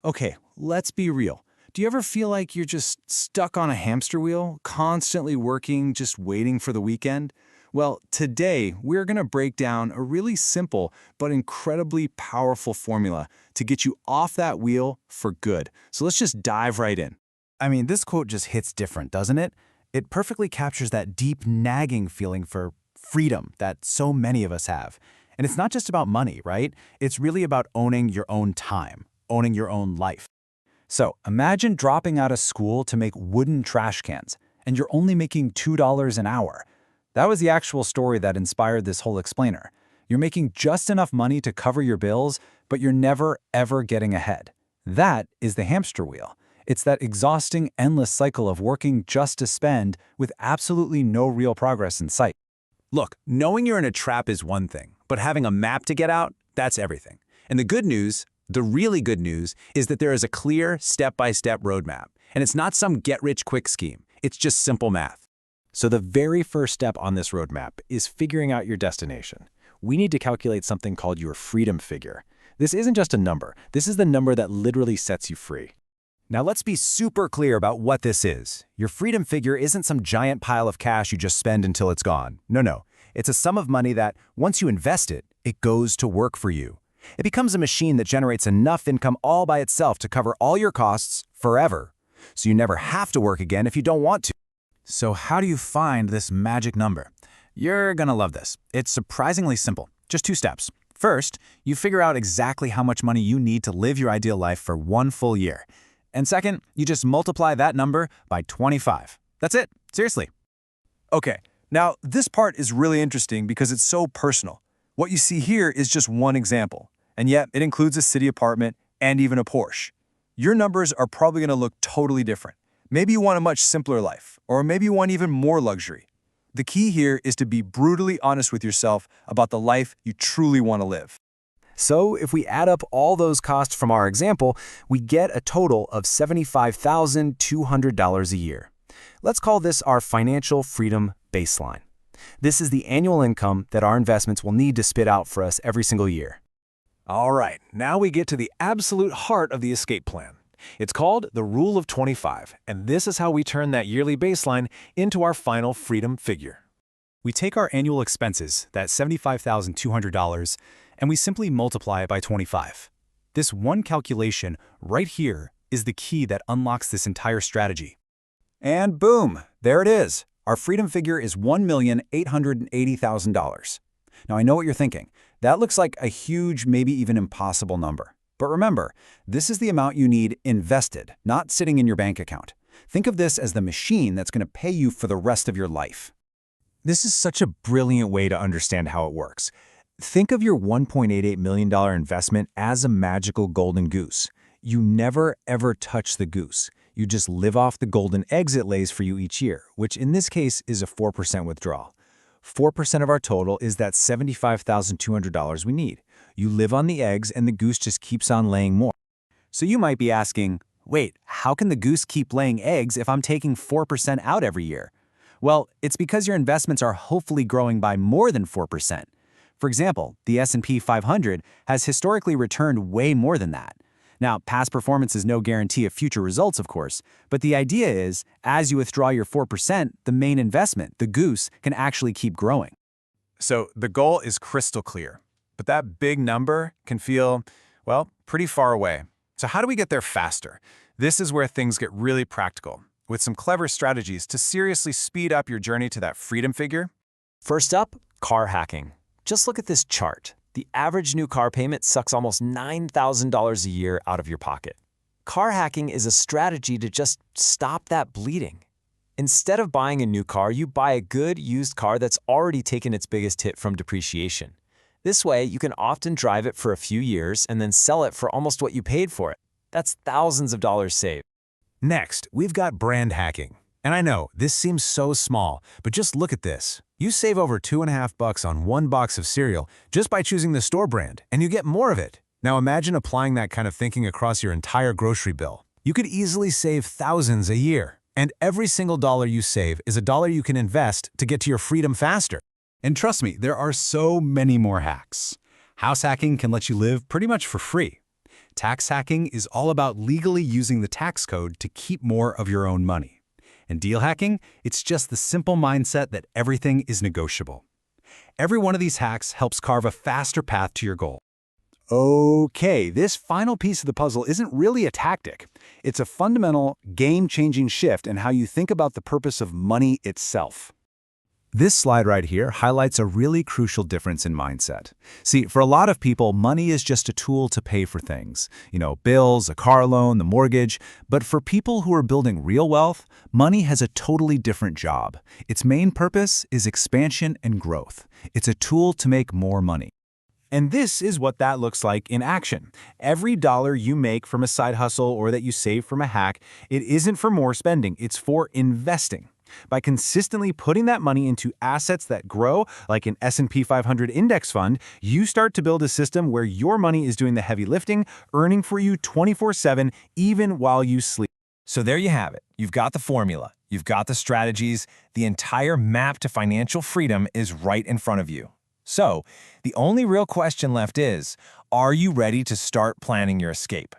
Okay, let's be real. Do you ever feel like you're just stuck on a hamster wheel, constantly working, just waiting for the weekend? Well, today we're going to break down a really simple but incredibly powerful formula to get you off that wheel for good. So let's just dive right in. I mean, this quote just hits different, doesn't it? It perfectly captures that deep nagging feeling for freedom that so many of us have. And it's not just about money, right? It's really about owning your own time, owning your own life. So imagine dropping out of school to make wooden trash cans, and you're only making $2 an hour. That was the actual story that inspired this whole explainer. You're making just enough money to cover your bills, but you're never, ever getting ahead. That is the hamster wheel. It's that exhausting, endless cycle of working just to spend with absolutely no real progress in sight. Look, knowing you're in a trap is one thing, but having a map to get out, that's everything. And the good news, the really good news, is that there is a clear, step-by-step roadmap. And it's not some get-rich-quick scheme. It's just simple math. So the very first step on this roadmap is figuring out your destination. We need to calculate something called your freedom figure. This isn't just a number. This is the number that literally sets you free. Now let's be super clear about what this is. Your freedom figure isn't some giant pile of cash you just spend until it's gone. No. It's a sum of money that, once you invest it, it goes to work for you. It becomes a machine that generates enough income all by itself to cover all your costs forever. So you never have to work again if you don't want to. So how do you find this magic number? You're gonna love this. It's surprisingly simple. Just 2 steps. First, you figure out exactly how much money you need to live your ideal life for 1 full year. And second, you just multiply that number by 25. That's it. Seriously. Okay, now this part is really interesting because it's so personal. What you see here is just one example, and yet it includes a city apartment and even a Porsche. Your numbers are probably going to look totally different. Maybe you want a much simpler life, or maybe you want even more luxury. The key here is to be brutally honest with yourself about the life you truly want to live. So if we add up all those costs from our example, we get a total of $75,200 a year. Let's call this our financial freedom baseline. This is the annual income that our investments will need to spit out for us every single year. All right, now we get to the absolute heart of the escape plan. It's called the Rule of 25, and this is how we turn that yearly baseline into our final freedom figure. We take our annual expenses, that $75,200, and we simply multiply it by 25. This one calculation right here is the key that unlocks this entire strategy. And boom, there it is. Our freedom figure is $1,880,000. Now I know what you're thinking. That looks like a huge, maybe even impossible number. But remember, this is the amount you need invested, not sitting in your bank account. Think of this as the machine that's going to pay you for the rest of your life. This is such a brilliant way to understand how it works. Think of your $1.88 million investment as a magical golden goose. You never, ever touch the goose. You just live off the golden eggs it lays for you each year, which in this case is a 4% withdrawal. 4% of our total is that $75,200 we need. You live on the eggs and the goose just keeps on laying more. So you might be asking, wait, how can the goose keep laying eggs if I'm taking 4% out every year? Well, it's because your investments are hopefully growing by more than 4%. For example, the S&P 500 has historically returned way more than that. Now, past performance is no guarantee of future results, of course, but the idea is, as you withdraw your 4%, the main investment, the goose, can actually keep growing. So the goal is crystal clear, but that big number can feel, well, pretty far away. So how do we get there faster? This is where things get really practical, with some clever strategies to seriously speed up your journey to that freedom figure. First up, car hacking. Just look at this chart. The average new car payment sucks almost $9,000 a year out of your pocket. Car hacking is a strategy to just stop that bleeding. Instead of buying a new car, you buy a good used car that's already taken its biggest hit from depreciation. This way, you can often drive it for a few years and then sell it for almost what you paid for it. That's thousands of dollars saved. Next, we've got brand hacking. And I know, this seems so small, but just look at this. You save over $2.50 on 1 box of cereal just by choosing the store brand, and you get more of it. Now imagine applying that kind of thinking across your entire grocery bill. You could easily save thousands a year, and every single dollar you save is a dollar you can invest to get to your freedom faster. And trust me, there are so many more hacks. House hacking can let you live pretty much for free. Tax hacking is all about legally using the tax code to keep more of your own money. And deal hacking, it's just the simple mindset that everything is negotiable. Every one of these hacks helps carve a faster path to your goal. Okay, this final piece of the puzzle isn't really a tactic. It's a fundamental, game-changing shift in how you think about the purpose of money itself. This slide right here highlights a really crucial difference in mindset. See, for a lot of people, money is just a tool to pay for things. Bills, a car loan, the mortgage. But for people who are building real wealth, money has a totally different job. Its main purpose is expansion and growth. It's a tool to make more money. And this is what that looks like in action. Every dollar you make from a side hustle or that you save from a hack, it isn't for more spending, it's for investing. By consistently putting that money into assets that grow, like an S&P 500 index fund, you start to build a system where your money is doing the heavy lifting, earning for you 24/7, even while you sleep. So there you have it. You've got the formula. You've got the strategies. The entire map to financial freedom is right in front of you. So, the only real question left is, are you ready to start planning your escape?